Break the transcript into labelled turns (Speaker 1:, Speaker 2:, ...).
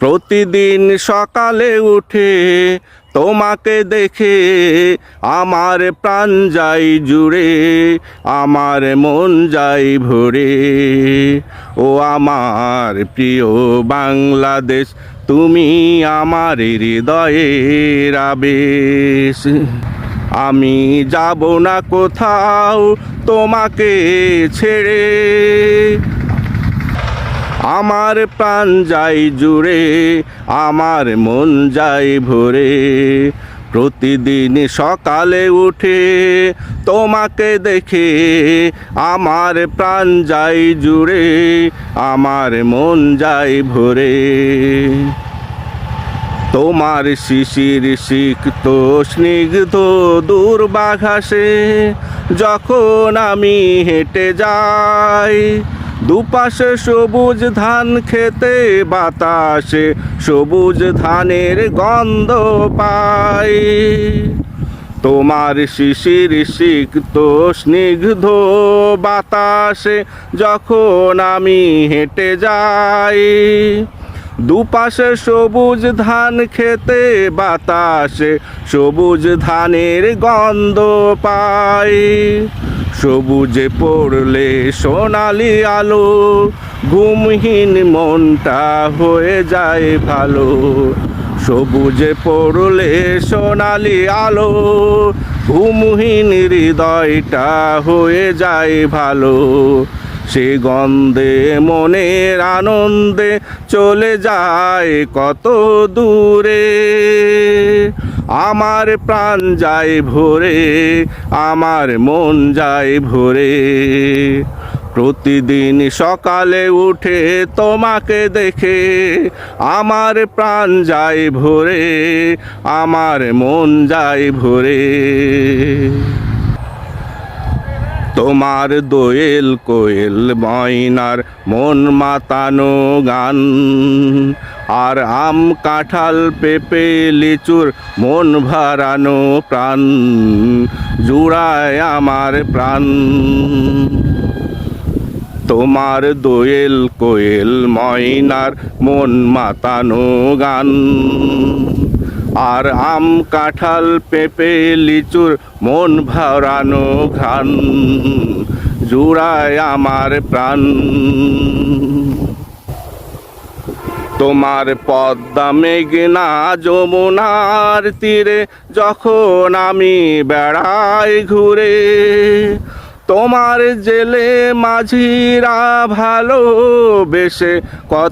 Speaker 1: প্রতিদিন সকালে উঠে তোমাকে দেখে আমার প্রাণ যায় জুড়ে, আমার মন যায় ভরে। ও আমার প্রিয় বাংলাদেশ, তুমি আমার হৃদয়ের আবেশ। আমি যাব না কোথাও তোমাকে ছেড়ে, আমার প্রাণ যায় জুড়ে, আমার মন যায় ভরে। প্রতিদিন সকালে উঠে তোমাকে দেখে আমার প্রাণ যায় জুড়ে, আমার মন যায় ভরে। তোমার শিশির সিক্ত স্নিগ্ধ দূর্বাঘাসে যখন আমি হেঁটে যাই, দুপাশে সবুজ ধান খেতে, বাতাসে সবুজ ধানের গন্ধ পাই। তোমার শিশির সিক্ত স্নিগ্ধ বাতাসে যখন আমি হেঁটে যাই, দুপাশে সবুজ ধান খেতে, বাতাসে সবুজ ধানের গন্ধ পাই। সবুজে পড়লে সোনালি আলো, ঘুমহীন মনটা হয়ে যায় ভালো। সবুজে পড়লে সোনালি আলো, ঘুমহীন হৃদয়টা হয়ে যায় ভালো। সে গন্ধে মনের আনন্দে চলে যায় কত দূরে, আমার প্রাণ যায় ভরে, আমার মন যায় ভরে। প্রতিদিন সকালে উঠে তোমাকে দেখে আমার প্রাণ যায় ভরে, আমার মন যায় ভরে। তোমার দোয়েল কোয়েল ময়নার মন মাতানো গান, আর আম কাঁঠাল পেঁপে লিচুর মন ভরানো প্রাণ জুড়ায় আমার প্রাণ। তোমার দোয়েল কোয়েল ময়নার মন মাতানো গান, আর আম কাঁঠাল পেঁপে লিচুর মন ভরানো ঘ্রাণ জুড়ায় আমার প্রাণ। তোমার পদ্মা মেঘনা যমুনার তীরে যখন আমি বেড়াই ঘুরে, তোমার জেলে মাঝিরা ভালোবেসে কত